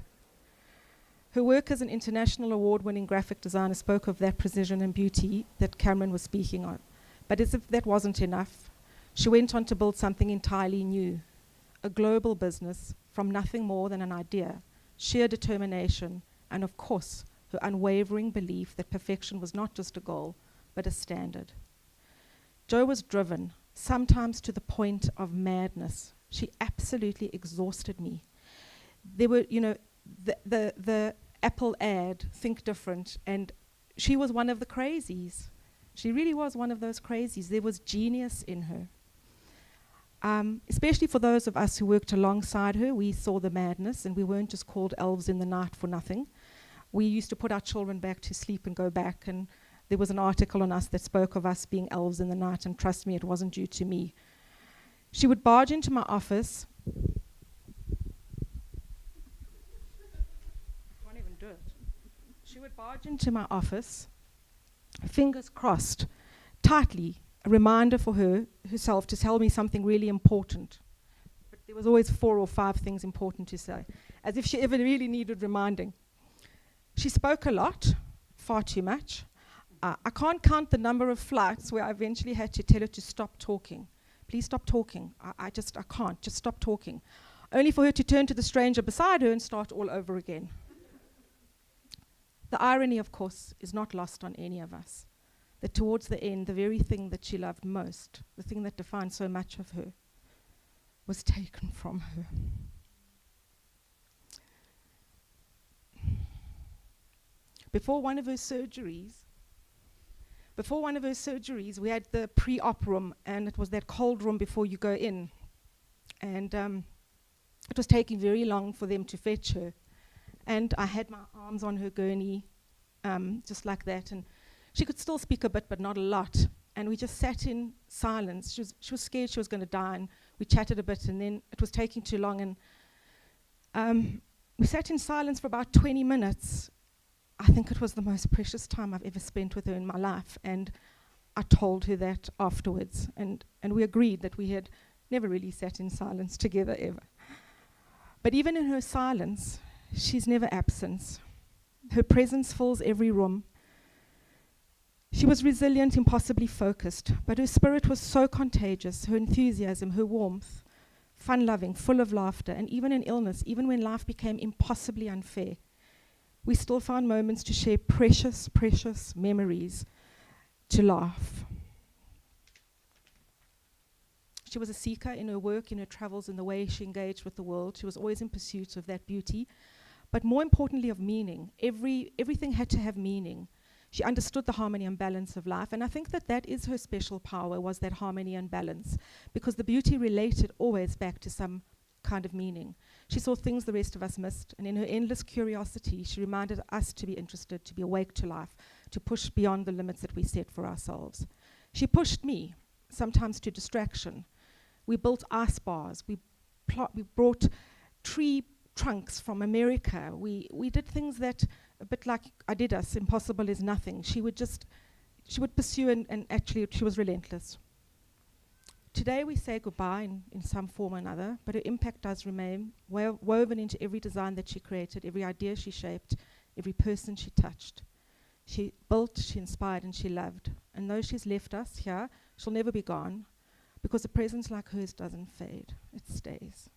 Her work as an international award-winning graphic designer spoke of that precision and beauty that Cameron was speaking on. But as if that wasn't enough, she went on to build something entirely new, a global business from nothing more than an idea, sheer determination, and of course, her unwavering belief that perfection was not just a goal, but a standard. Jo was driven, sometimes to the point of madness. She absolutely exhausted me. There were, the Apple ad, Think Different, and she was one of the crazies. She really was one of those crazies. There was genius in her. Especially for those of us who worked alongside her, we saw the madness, and we weren't just called elves in the night for nothing. We used to put our children back to sleep and go back, and there was an article on us that spoke of us being elves in the night, and trust me, it wasn't due to me. She would barge into my office. I can't even do it. She would barge into my office, fingers crossed, tightly, a reminder for herself to tell me something really important. But there was always 4 or 5 things important to say, as if she ever really needed reminding. She spoke a lot, far too much. I can't count the number of flights where I eventually had to tell her to stop talking. Please stop talking. I can't. Just stop talking. Only for her to turn to the stranger beside her and start all over again. The irony, of course, is not lost on any of us. That towards the end, the very thing that she loved most, the thing that defined so much of her, was taken from her. Before one of her surgeries, Before one of her surgeries, we had the pre-op room, and it was that cold room before you go in. And it was taking very long for them to fetch her. And I had my arms on her gurney, just like that. And she could still speak a bit, but not a lot. And we just sat in silence. She was scared she was going to die, and we chatted a bit, and then it was taking too long. And we sat in silence for about 20 minutes. I think it was the most precious time I've ever spent with her in my life. And I told her that afterwards. And we agreed that we had never really sat in silence together ever. But even in her silence, she's never absent. Her presence fills every room. She was resilient, impossibly focused, but her spirit was so contagious, her enthusiasm, her warmth, fun-loving, full of laughter, and even in illness, even when life became impossibly unfair, we still found moments to share precious, precious memories, to laugh. She was a seeker in her work, in her travels, in the way she engaged with the world. She was always in pursuit of that beauty, but more importantly of meaning. Everything had to have meaning. She understood the harmony and balance of life, and I think that is her special power, was that harmony and balance, because the beauty related always back to some kind of meaning. She saw things the rest of us missed, and in her endless curiosity, she reminded us to be interested, to be awake to life, to push beyond the limits that we set for ourselves. She pushed me, sometimes to distraction. We built ice bars, we brought tree trunks from America. We did things that, a bit like Adidas, impossible is nothing. She would pursue, and actually she was relentless. Today we say goodbye in some form or another, but her impact does remain woven into every design that she created, every idea she shaped, every person she touched. She built, she inspired, and she loved. And though she's left us here, she'll never be gone, because a presence like hers doesn't fade, it stays.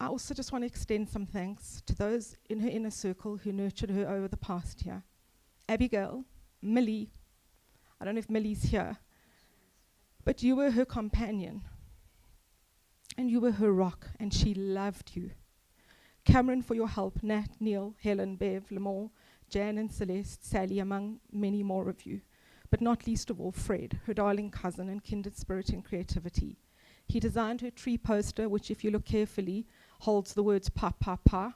I also just want to extend some thanks to those in her inner circle who nurtured her over the past year. Abigail, Millie, I don't know if Millie's here, but you were her companion, and you were her rock, and she loved you. Cameron, for your help, Nat, Neil, Helen, Bev, Lamore, Jan and Celeste, Sally, among many more of you, but not least of all Fred, her darling cousin and kindred spirit and creativity. He designed her tree poster, which, if you look carefully, holds the words pa, pa, pa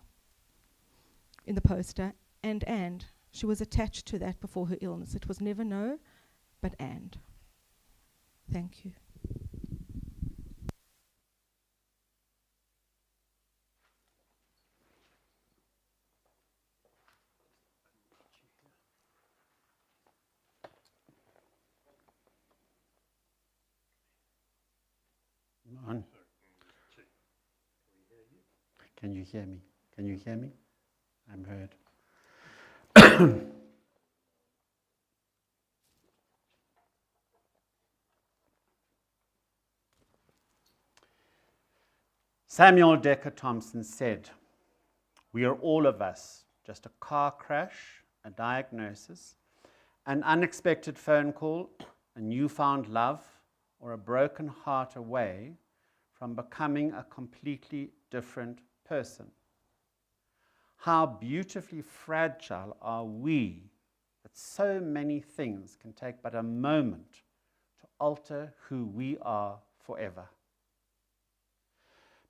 in the poster, and. She was attached to that before her illness. It was never no, but and. Thank you. On. Can you hear me? Can you hear me? I'm heard. Samuel Decker Thompson said, "We are all of us just a car crash, a diagnosis, an unexpected phone call, a newfound love, or a broken heart away from becoming a completely different person. How beautifully fragile are we that so many things can take but a moment to alter who we are forever.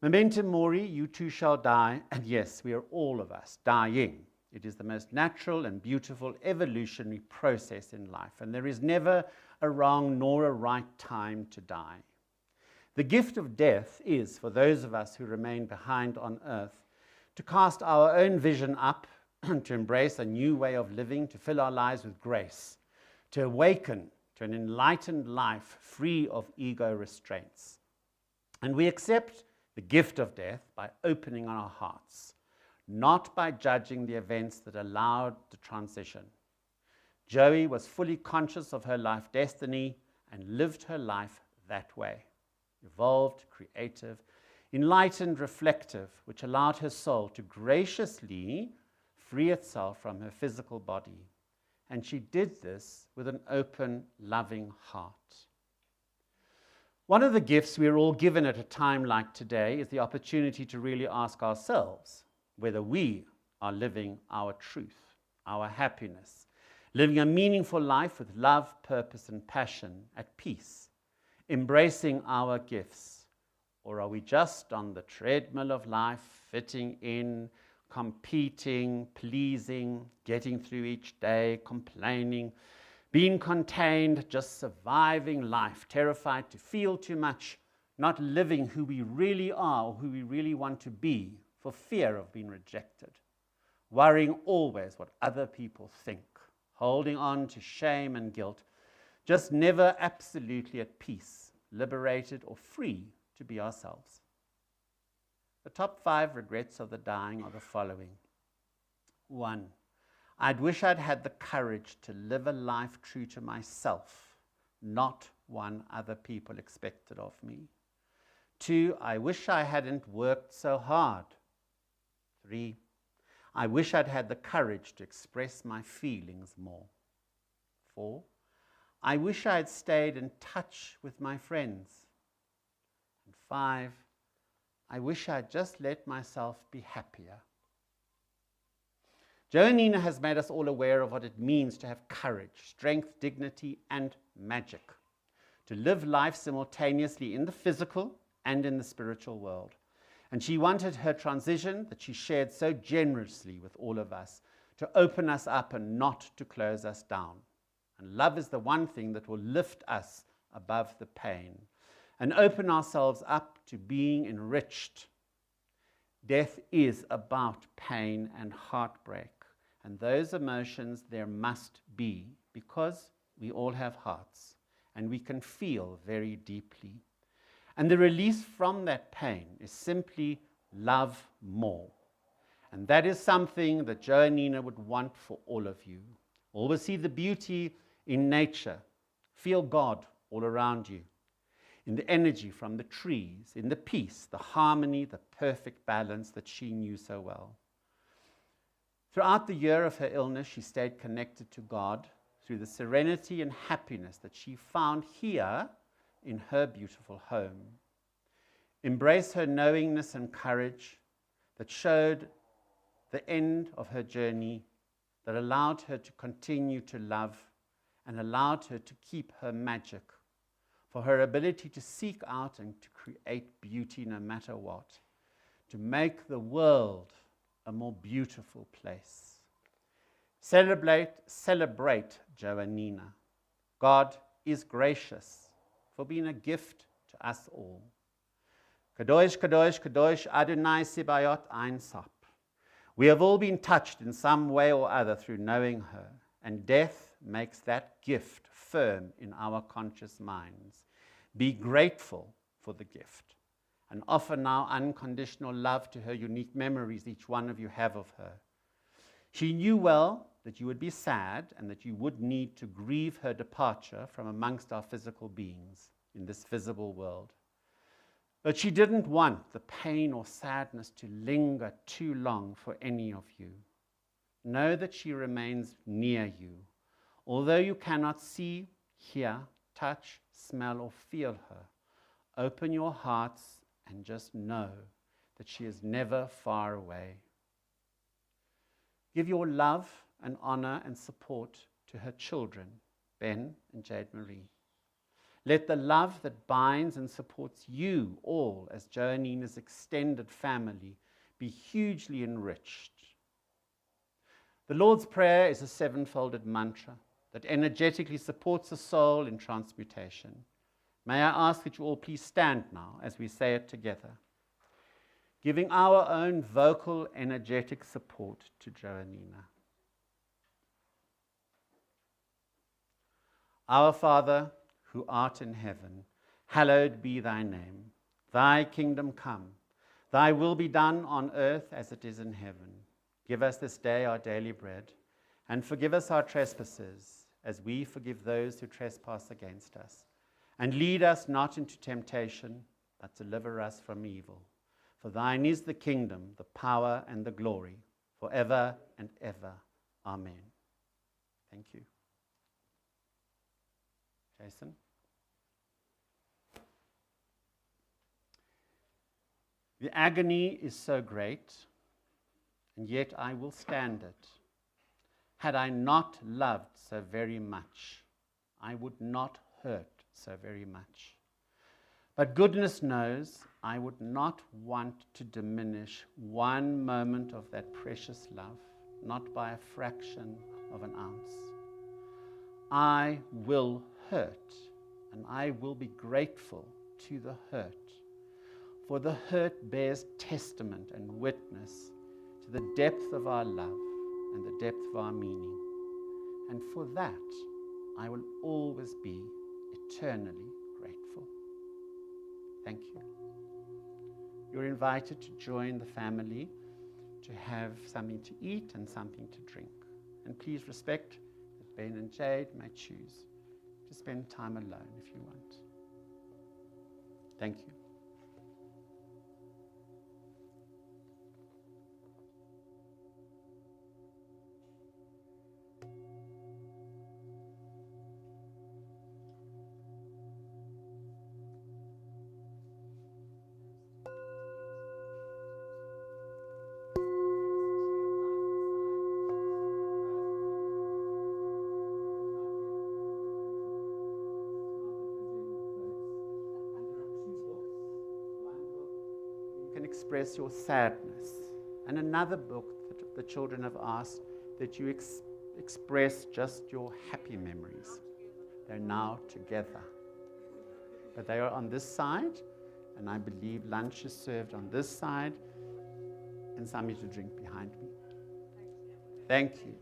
Memento mori, you too shall die, and yes, we are all of us dying. It is the most natural and beautiful evolutionary process in life, and there is never a wrong nor a right time to die. The gift of death is, for those of us who remain behind on earth, to cast our own vision up, to embrace a new way of living, to fill our lives with grace, to awaken to an enlightened life free of ego restraints. And we accept the gift of death by opening our hearts, not by judging the events that allowed the transition. Joey was fully conscious of her life destiny and lived her life that way. Evolved, creative, enlightened, reflective, which allowed her soul to graciously free itself from her physical body. And she did this with an open, loving heart. One of the gifts we are all given at a time like today is the opportunity to really ask ourselves whether we are living our truth, our happiness, living a meaningful life with love, purpose, and passion, at peace, embracing our gifts? Or are we just on the treadmill of life, fitting in, competing, pleasing, getting through each day, complaining, being contained, just surviving life, terrified to feel too much, not living who we really are or who we really want to be for fear of being rejected, worrying always what other people think, holding on to shame and guilt, just never absolutely at peace, liberated or free to be ourselves? The top 5 regrets of the dying are the following. 1, I'd wish I'd had the courage to live a life true to myself, not one other people expected of me. 2, I wish I hadn't worked so hard. 3, I wish I'd had the courage to express my feelings more. 4, I wish I had stayed in touch with my friends. And 5, I wish I'd just let myself be happier. Joanina has made us all aware of what it means to have courage, strength, dignity, and magic, to live life simultaneously in the physical and in the spiritual world. And she wanted her transition that she shared so generously with all of us to open us up and not to close us down. And love is the one thing that will lift us above the pain and open ourselves up to being enriched. Death is about pain and heartbreak, and those emotions there must be, because we all have hearts and we can feel very deeply. And the release from that pain is simply love more. And that is something that Joanina would want for all of you. Always see the beauty in nature. Feel God all around you, in the energy from the trees, in the peace, the harmony, the perfect balance that she knew so well. Throughout the year of her illness, she stayed connected to God through the serenity and happiness that she found here in her beautiful home. Embrace her knowingness and courage that showed the end of her journey, that allowed her to continue to love and allowed her to keep her magic, for her ability to seek out and to create beauty no matter what, to make the world a more beautiful place. Celebrate Joanina. God is gracious for being a gift to us all. Kadosh, Kadosh, Kadosh, Adonai Sebayot Ein Sop. We have all been touched in some way or other through knowing her, and death makes that gift firm in our conscious minds. Be grateful for the gift and offer now unconditional love to her unique memories each one of you have of her. She knew well that you would be sad and that you would need to grieve her departure from amongst our physical beings in this visible world. But she didn't want the pain or sadness to linger too long for any of you. Know that she remains near you. Although you cannot see, hear, touch, smell, or feel her, open your hearts and just know that she is never far away. Give your love and honor and support to her children, Ben and Jade Marie. Let the love that binds and supports you all as Joanina's extended family be hugely enriched. The Lord's Prayer is a seven-folded mantra that energetically supports the soul in transmutation. May I ask that you all please stand now as we say it together, giving our own vocal, energetic support to Joanina. Our Father, who art in heaven, hallowed be thy name. Thy kingdom come. Thy will be done on earth as it is in heaven. Give us this day our daily bread, and forgive us our trespasses, as we forgive those who trespass against us. And lead us not into temptation, but deliver us from evil. For thine is the kingdom, the power, and the glory, forever and ever. Amen. Thank you. Jason? The agony is so great, and yet I will stand it. Had I not loved so very much, I would not hurt so very much. But goodness knows I would not want to diminish one moment of that precious love, not by a fraction of an ounce. I will hurt, and I will be grateful to the hurt, for the hurt bears testament and witness to the depth of our love and the depth of our meaning. And for that, I will always be eternally grateful. Thank you. You're invited to join the family to have something to eat and something to drink. And please respect that Ben and Jade may choose to spend time alone if you want. Thank you. Express your sadness. And another book that the children have asked that you express just your happy memories. They're now together. But they are on this side, and I believe lunch is served on this side, and something to drink behind me. Thank you.